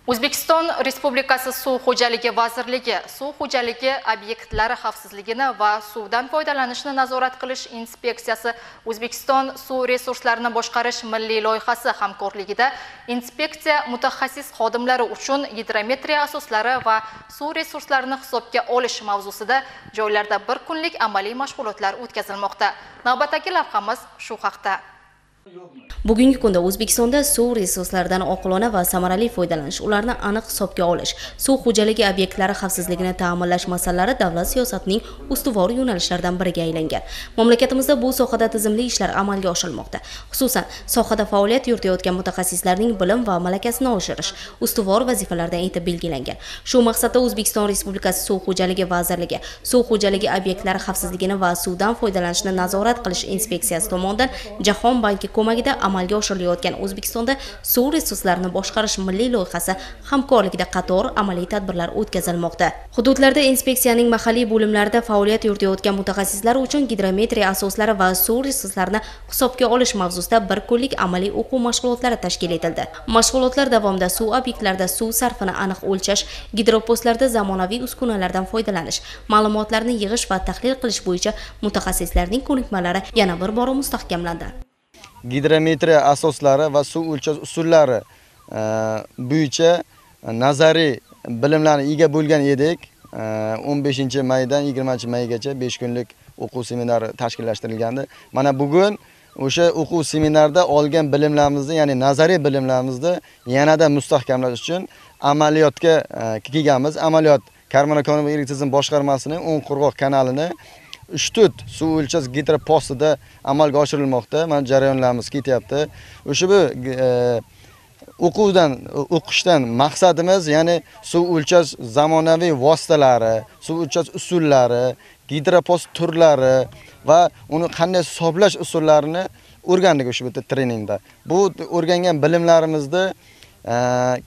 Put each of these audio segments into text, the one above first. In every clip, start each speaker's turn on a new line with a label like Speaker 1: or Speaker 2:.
Speaker 1: O'zbekiston Respublikasi Suv xo'jaligi vazirligi suv xo'jaligi obyektlari xavfsizligini va suvdan foydalanishni nazorat qilish inspeksiyasi O'zbekiston suv resurslarini boshqarish milliy loyihasi hamkorligida inspeksiya mutaxassis xodimlari uchun gidrometriya asoslari va suv resurslarini hisobga olish mavzusida joylarda bir kunlik amaliy mashg'ulotlar o'tkazilmoqda. Navbatdagi lavhamiz shu haqda.
Speaker 2: Bugungi kunda O'zbekistonda suv resurslaridan oqilona va samarali foydalanish, ularni aniq hisobga olish, suv xo'jaligi obyektlari xavfsizligini ta'minlash masalalari davlat siyosatining ustuvor yo'nalishlaridan biriga aylangan. Mamlakatimizda bu sohada tizimli ishlar amalga oshirilmoqda. Xususan, sohada faoliyat yuritayotgan mutaxassislarning bilim va malakasini oshirish ustuvor vazifalardan etib belgilangan. Shu maqsadda O'zbekiston Respublikasi Suv xo'jaligi vazirligi suv xo'jaligi obyektlari xavfsizligini va suvdan foydalanishni nazorat qilish inspeksiyasi tomonidan Jahon banki ko'magida amalga oshirilayotgan O'zbekistonda suv resurslarini boshqarish milliy loyihasi hamkorligida qator amaliy tadbirlar o'tkazilmoqda. Hududlarda inspeksiyaning mahalliy bo'limlarida faoliyat yuritayotgan mutaxassislar uchun gidrometriya asoslari va suv resurslarini hisobga olish mavzusida bir kunlik amaliy o'quv mashg'ulotlari tashkil etildi. Mashg'ulotlar davomida suv obyektlarida suv sarfini aniq o'lchash, gidropostlarda zamonaviy uskunalardan foydalanish, ma'lumotlarni yig'ish va tahlil qilish bo'yicha mutaxassislarning ko'nikmalari yana bir bora mustahkamlandi.
Speaker 3: Gidrometriya asoslari va suv o'lchash usullari bo'yicha nazariy bilimlarni ega bo'lgan edik. 15-maydan 20-maygacha 5 kunlik o'quv seminari tashkillashtirilgandi. Mana bugun o'sha o'quv seminarida olgan bilimlarimizni, ya'ni nazariy bilimlarimizni yanada mustahkamlash uchun amaliyotga kelganmiz. Amaliyot Karmana-Konova tizim boshqarmasining O'nqirg'oq kanalini Ushtut suv o'lchash gidropostida amalga oshirilmoqda. Mana jarayonlarimiz ketyapti. O'sha bu o'qishdan maqsadimiz, ya'ni suv o'lchash zamonaviy vositalari, suv o'lchash usullari, gidropost turlari va uni qanday hisoblash usullarini o'rgandik o'sha bitta treningda. Bu o'rgangan bilimlarimizni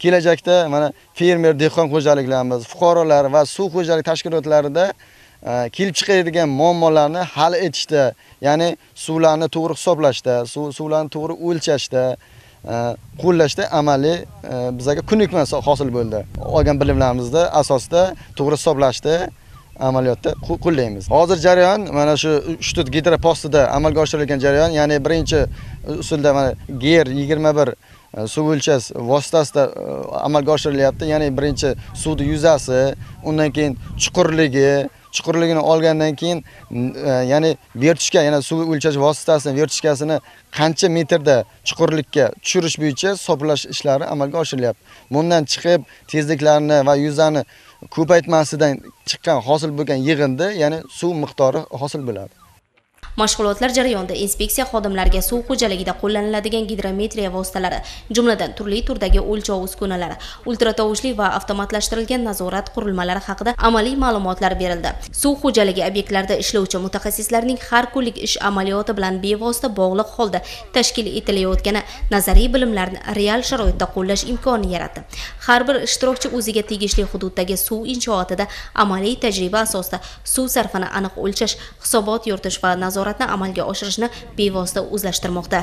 Speaker 3: kelajakda mana fermer dehqon xo'jaliklarimiz, fuqarolar va suv xo'jalik tashkilotlarida kelib chiqadigan muammolarni hal etishda, ya'ni suvlarni to'g'ri hisoblashda, suvlarni to'g'ri o'lchashda, qo'llashda amaliy bizga ko'nikma hosil bo'ldi. Olgan bilimlarimizda asosida to'g'ri hisoblashda amaliyotda qo'llaymiz. Hozir jarayon mana shu Ushtut gidropostida amalga oshirilgan jarayon, ya'ni birinchi usulda mana GER 21 suv o'lchash vositasida amalga oshirilyapti. Ya'ni birinchi suvning yuzasi, undan keyin chuqurligini olgandan keyin ya'ni vertishka, ya'ni suv o'lchash vositasini vertishkasini qancha metrda chuqurlikka tushirish bo'yicha hisoblash ishlari amalga oshirilyapti. Bundan chiqib tezliklarni va yuzani ko'paytmasidan chiqqan hosil bo'lgan yig'indi, ya'ni suv miqdori hosil bo'ladi.
Speaker 2: Mashg'ulotlar jarayonida inspeksiya xodimlariga suv xo'jaligida qo'llaniladigan gidrometriya vositalari, jumladan turli turdagi o'lchov uskunalari, ultratovushli va avtomatlashtirilgan nazorat qurilmalari haqida amaliy ma'lumotlar berildi. Suv xo'jaligi obyektlarida ishlovchi mutaxassislarning har kunlik ish amaliyoti bilan bevosita bog'liq holda tashkil etilayotgani nazariy bilimlarni real sharoitda qo'llash imkonini yaratdi. Har bir ishtirokchi o'ziga tegishli hududdagi suv inshootida amaliy tajriba asosida suv sarfini aniq o'lchash, hisobot yuritish va nazoratni amalga oshirishni bevosita o'zlashtirmoqda.